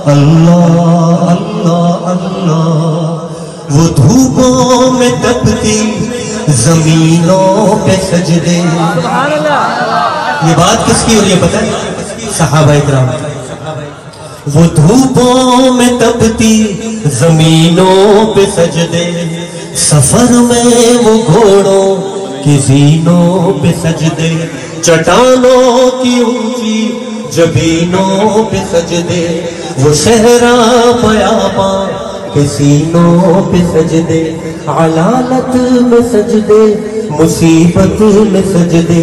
اللہ اللہ اللہ، وہ دھوپوں میں تپتی زمینوں پہ سجدے. یہ بات کس کی ہو رہی ہے پتہ ہے؟ صحابہ اکرام. وہ دھوپوں میں تپتی زمینوں پہ سجدے، سفر میں وہ گھوڑوں کی زینوں پہ سجدے، چٹانوں کی اونچی جبینوں پہ سجدے، وہ صحرا بیاباں کے سینوں پہ سجدے، علالت میں سجدے، مصیبت میں سجدے،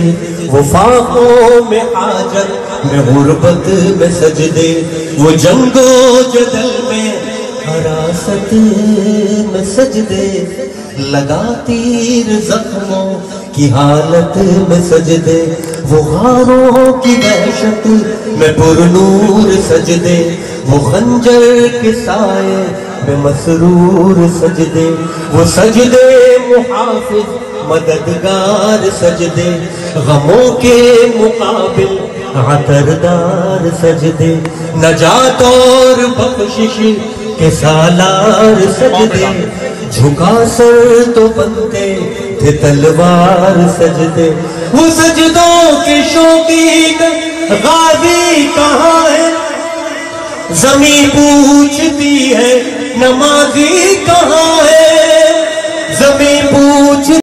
وہ فاقوں میں حاجت میں غربت میں سجدے، وہ جنگ و جدل میں حراست میں سجدے، لگا تیر زخموں کی حالت میں سجدے، وہ غاروں کی دہشت میں پر نور سجدے، وہ خنجر کے سائے میں مسرور سجدے، وہ سجدے محافظ مددگار سجدے، غموں کے مقابل عطردار سجدے، نجات اور بخشش کے سالار سجدے، جھکا سر تو بنتے تھے تلوار سجدے، وہ سجدوں کے شوقین غازی کہاں ہے، زمین پوچھتی ہے نمازی کہاں ہے،